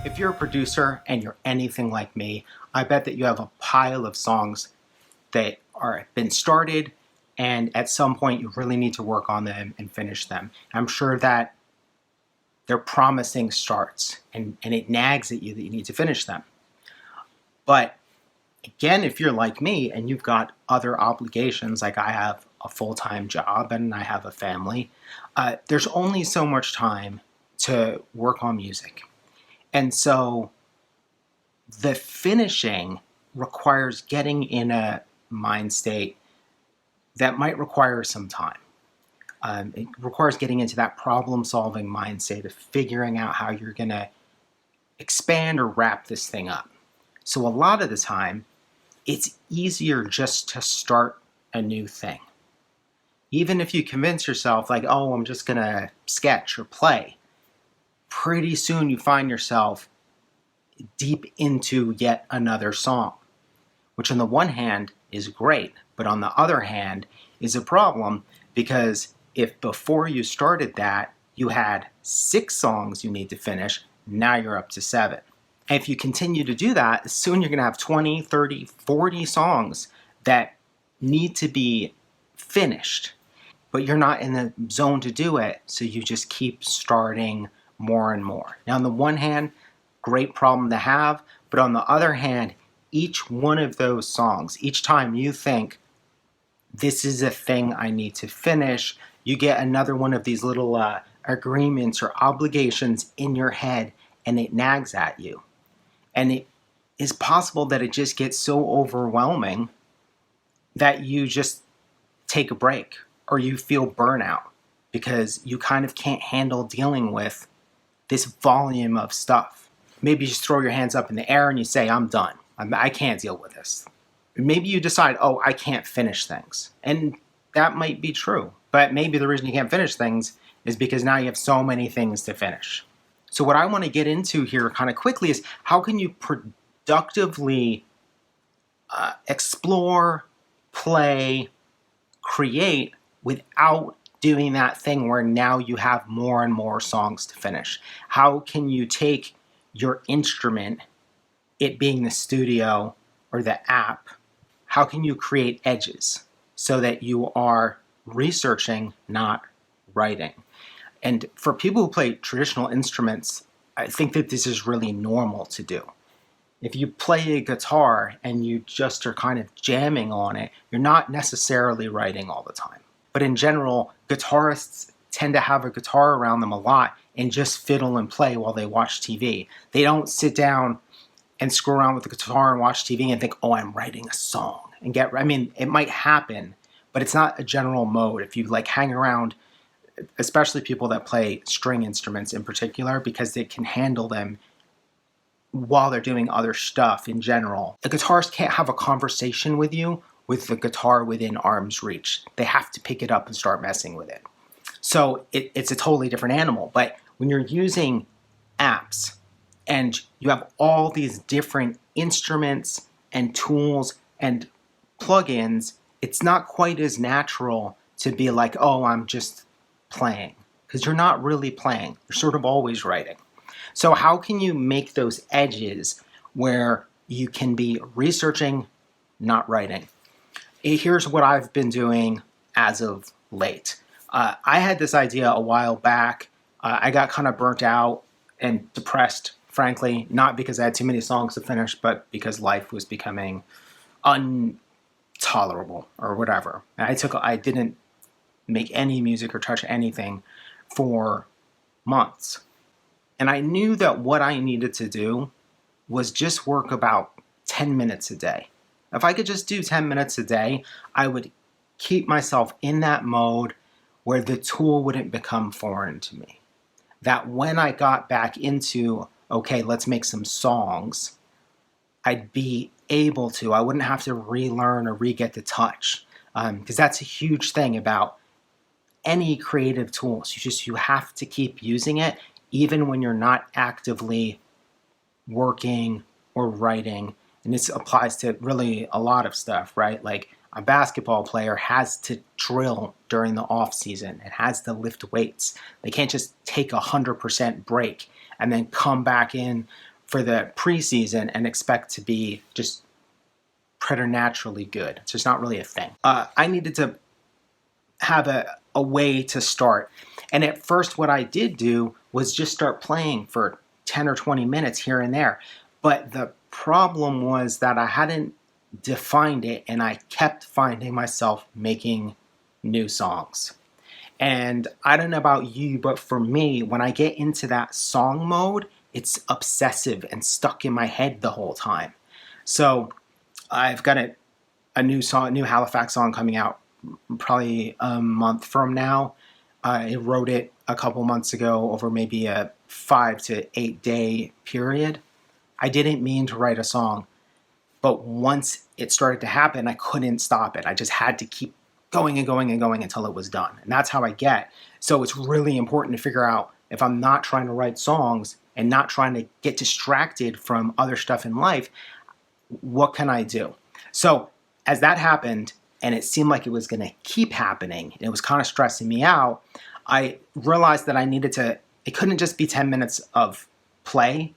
If you're a producer and you're anything like me, I bet that you have a pile of songs that are been started, and at some point you really need to work on them and finish them. I'm sure that they're promising starts, and it nags at you that you need to finish them. But again, if you're like me and you've got other obligations, like I have a full-time job and I have a family, there's only so much time to work on music. And so the finishing requires getting in a mind state that might require some time. It requires getting into that problem-solving mind state of figuring out how you're going to expand or wrap this thing up. So a lot of the time, it's easier just to start a new thing. Even if you convince yourself, like, oh, I'm just going to sketch or play, pretty soon you find yourself deep into yet another song, which on the one hand is great, but on the other hand is a problem, because if before you started that you had 6 songs you need to finish, now you're up to 7. And if you continue to do that, soon you're going to have 20, 30, 40 songs that need to be finished, but you're not in the zone to do it, so you just keep starting more and more. Now, on the one hand, great problem to have, but on the other hand, each one of those songs, each time you think, this is a thing I need to finish, you get another one of these little agreements or obligations in your head, and it nags at you. And it is possible that it just gets so overwhelming that you just take a break, or you feel burnout because you kind of can't handle dealing with this volume of stuff. Maybe you just throw your hands up in the air and you say, I'm done. I can't deal with this. Maybe you decide, oh, I can't finish things. And that might be true. But maybe the reason you can't finish things is because now you have so many things to finish. So what I want to get into here kind of quickly is, how can you productively explore, play, create without doing that thing where now you have more and more songs to finish? How can you take your instrument, it being the studio or the app, how can you create edges so that you are researching, not writing? And for people who play traditional instruments, I think that this is really normal to do. If you play a guitar and you just are kind of jamming on it, you're not necessarily writing all the time. But in general, guitarists tend to have a guitar around them a lot and just fiddle and play while they watch TV. They don't sit down and screw around with the guitar and watch TV and think, oh, I'm writing a song. It might happen, but it's not a general mode. If you hang around, especially people that play string instruments in particular, because they can handle them while they're doing other stuff in general. The guitarist can't have a conversation with you with the guitar within arm's reach. They have to pick it up and start messing with it. So it's a totally different animal. But when you're using apps and you have all these different instruments and tools and plugins, it's not quite as natural to be like, oh, I'm just playing, because you're not really playing. You're sort of always writing. So how can you make those edges where you can be researching, not writing? Here's what I've been doing as of late. I had this idea a while back. I got kind of burnt out and depressed, frankly, not because I had too many songs to finish, but because life was becoming intolerable or whatever. I didn't make any music or touch anything for months. And I knew that what I needed to do was just work about 10 minutes a day. If I could just do 10 minutes a day, I would keep myself in that mode where the tool wouldn't become foreign to me. That when I got back into, okay, let's make some songs, I'd be able to. I wouldn't have to relearn or re-get the touch. Because that's a huge thing about any creative tools. You have to keep using it even when you're not actively working or writing. And this applies to really a lot of stuff, right? Like a basketball player has to drill during the off season and has to lift weights. They can't just take 100% break and then come back in for the preseason and expect to be just preternaturally good. It's just not really a thing. I needed to have a way to start. And at first what I did do was just start playing for 10 or 20 minutes here and there. But the problem was that I hadn't defined it, and I kept finding myself making new songs. And I don't know about you, but for me, when I get into that song mode, it's obsessive and stuck in my head the whole time. So I've got a new song, a new Halifax song coming out probably a month from now. I wrote it a couple months ago over maybe a 5 to 8 day period. I didn't mean to write a song, but once it started to happen, I couldn't stop it. I just had to keep going and going and going until it was done. And that's how I get. So it's really important to figure out, if I'm not trying to write songs and not trying to get distracted from other stuff in life, what can I do? So as that happened, and it seemed like it was going to keep happening, and it was kind of stressing me out, I realized that it couldn't just be 10 minutes of play,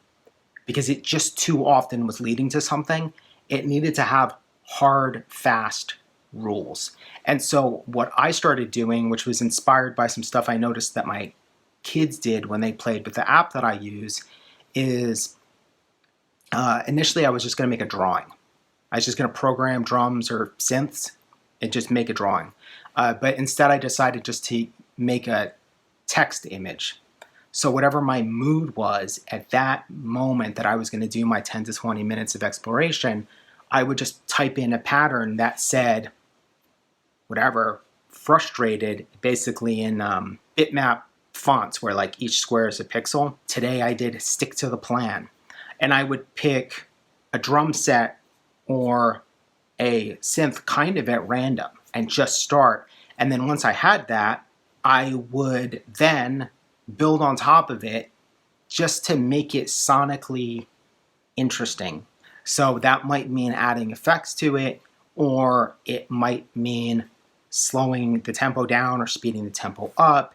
because it just too often was leading to something. It needed to have hard, fast rules. And so what I started doing, which was inspired by some stuff I noticed that my kids did when they played with the app that I use, is initially I was just going to make a drawing. I was just going to program drums or synths and just make a drawing. But instead I decided just to make a text image. So whatever my mood was at that moment that I was going to do my 10 to 20 minutes of exploration, I would just type in a pattern that said, whatever, frustrated, basically in bitmap fonts where like each square is a pixel. Today I did stick to the plan. And I would pick a drum set or a synth kind of at random and just start. And then once I had that, I would then build on top of it just to make it sonically interesting. So that might mean adding effects to it, or it might mean slowing the tempo down or speeding the tempo up.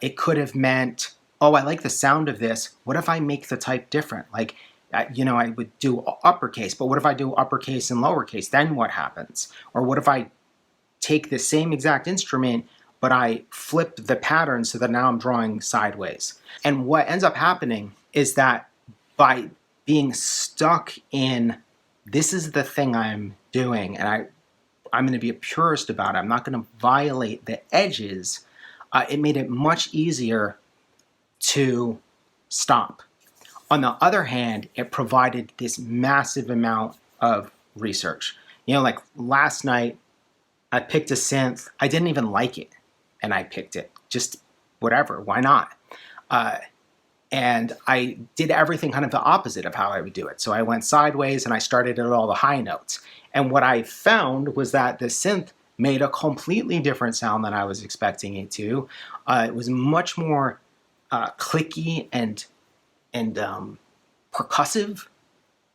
It could have meant, oh, I like the sound of this. What if I make the type different? Like, I would do uppercase, but what if I do uppercase and lowercase? Then what happens? Or what if I take the same exact instrument, but I flip the pattern so that now I'm drawing sideways? And what ends up happening is that by being stuck in, this is the thing I'm doing, and I'm going to be a purist about it, I'm not going to violate the edges, it made it much easier to stop. On the other hand, it provided this massive amount of research. Like last night, I picked a synth. I didn't even like it, and I picked it. Just whatever, why not? And I did everything kind of the opposite of how I would do it. So I went sideways and I started at all the high notes. And what I found was that the synth made a completely different sound than I was expecting it to. It was much more clicky and percussive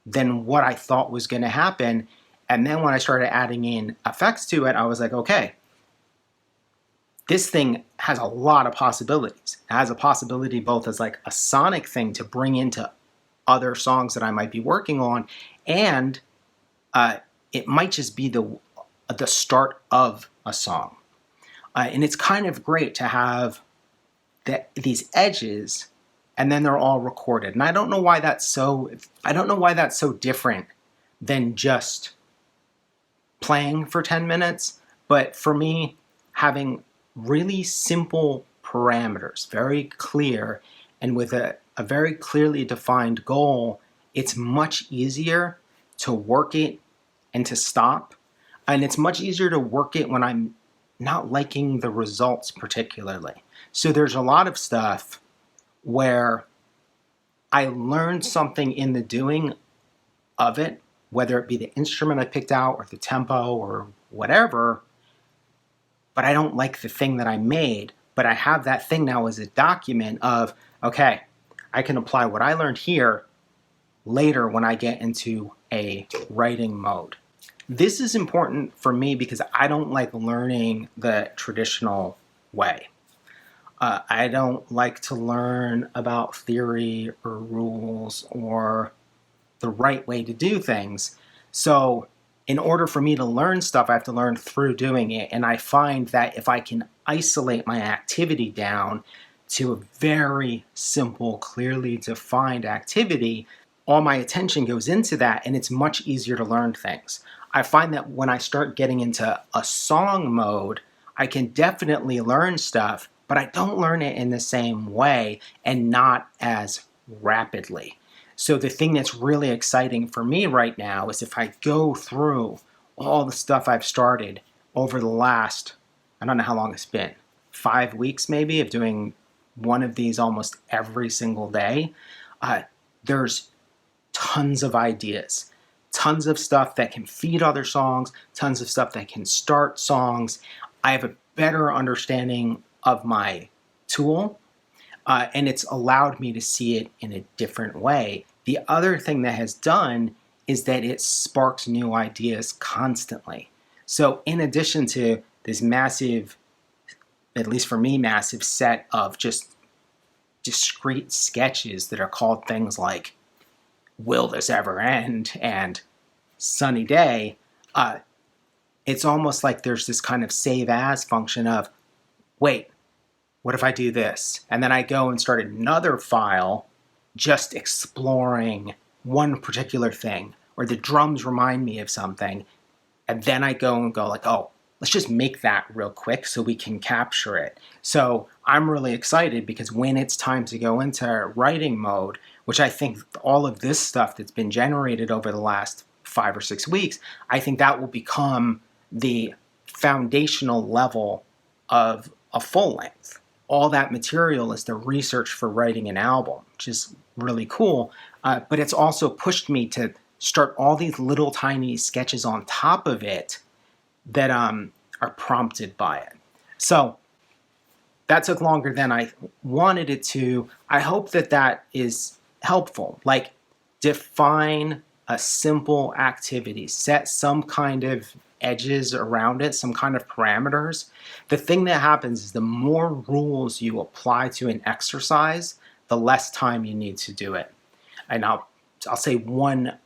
than what I thought was going to happen. And then when I started adding in effects to it, I was like, okay, this thing has a lot of possibilities. It has a possibility both as like a sonic thing to bring into other songs that I might be working on, and it might just be the start of a song. And it's kind of great to have these edges, and then they're all recorded. And I don't know why that's so different than just playing for 10 minutes. But for me, having really simple parameters, very clear, and with a very clearly defined goal, it's much easier to work it and to stop. And it's much easier to work it when I'm not liking the results particularly. So there's a lot of stuff where I learned something in the doing of it, whether it be the instrument I picked out or the tempo or whatever, but I don't like the thing that I made. But I have that thing now as a document of, okay, I can apply what I learned here later when I get into a writing mode. This is important for me because I don't like learning the traditional way. I don't like to learn about theory or rules or the right way to do things. So, in order for me to learn stuff, I have to learn through doing it. And I find that if I can isolate my activity down to a very simple, clearly defined activity, all my attention goes into that and it's much easier to learn things. I find that when I start getting into a song mode, I can definitely learn stuff, but I don't learn it in the same way and not as rapidly. So the thing that's really exciting for me right now is if I go through all the stuff I've started over the last, I don't know how long it's been, 5 weeks maybe, of doing one of these almost every single day, there's tons of ideas, tons of stuff that can feed other songs, tons of stuff that can start songs. I have a better understanding of my tool, and it's allowed me to see it in a different way. The other thing that has done is that it sparks new ideas constantly. So in addition to this massive, at least for me, massive set of just discrete sketches that are called things like Will This Ever End and Sunny Day, it's almost like there's this kind of save as function of, wait, what if I do this? And then I go and start another file just exploring one particular thing, or the drums remind me of something. And then I go and go like, oh, let's just make that real quick so we can capture it. So I'm really excited because when it's time to go into writing mode, which I think all of this stuff that's been generated over the last 5 or 6 weeks, I think that will become the foundational level of a full length. All that material is the research for writing an album, which is really cool. But it's also pushed me to start all these little tiny sketches on top of it that are prompted by it. So that took longer than I wanted it to. I hope that that is helpful. Like, define a simple activity, set some kind of edges around it, some kind of parameters. The thing that happens is the more rules you apply to an exercise, the less time you need to do it. And I'll say one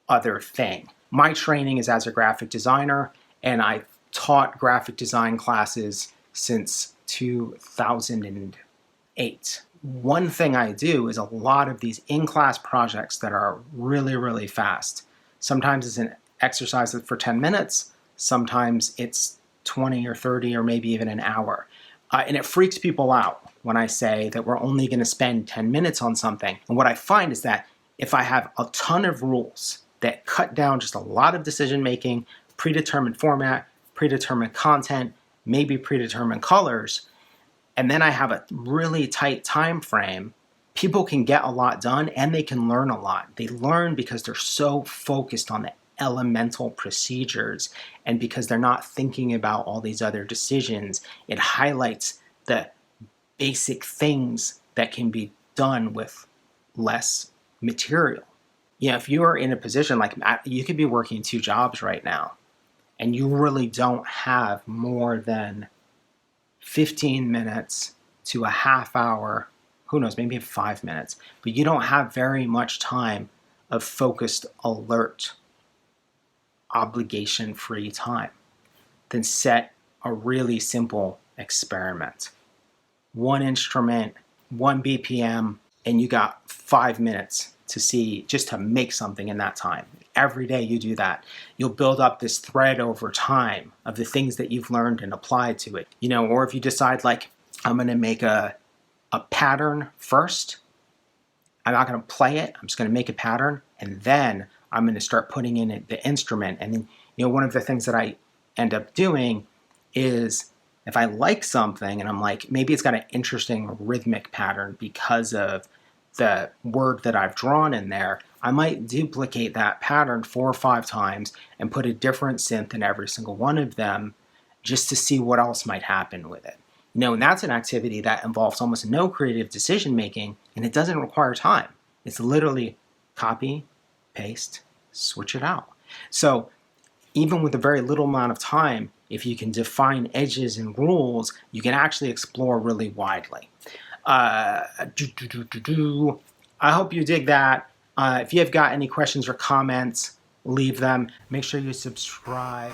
other thing. My training is as a graphic designer, and I've taught graphic design classes since 2008. One thing I do is a lot of these in-class projects that are really, really fast. Sometimes it's an exercise for 10 minutes. Sometimes it's 20 or 30 or maybe even an hour. And it freaks people out when I say that we're only going to spend 10 minutes on something. And what I find is that if I have a ton of rules that cut down just a lot of decision making, predetermined format, predetermined content, maybe predetermined colors, and then I have a really tight time frame, people can get a lot done and they can learn a lot. They learn because they're so focused on the elemental procedures, and because they're not thinking about all these other decisions, it highlights the basic things that can be done with less material. You know, if you are in a position like you could be working 2 jobs right now, and you really don't have more than 15 minutes to a half hour, who knows, maybe 5 minutes, but you don't have very much time of focused, alert, obligation-free time, then set a really simple experiment. 1 instrument, 1 BPM, and you got 5 minutes to see, just to make something in that time. Every day you do that, you'll build up this thread over time of the things that you've learned and applied to it. You know, or if you decide like, I'm going to make a pattern first, I'm not going to play it, I'm just going to make a pattern, and then I'm going to start putting in it, the instrument. And then, you know, one of the things that I end up doing is if I like something and I'm like, maybe it's got an interesting rhythmic pattern because of the word that I've drawn in there, I might duplicate that pattern 4 or 5 times and put a different synth in every single one of them just to see what else might happen with it. You know, and that's an activity that involves almost no creative decision making, and it doesn't require time. It's literally copy, paste, switch it out. So even with a very little amount of time, if you can define edges and rules, you can actually explore really widely. I hope you dig that. If you have got any questions or comments, leave them. Make sure you subscribe.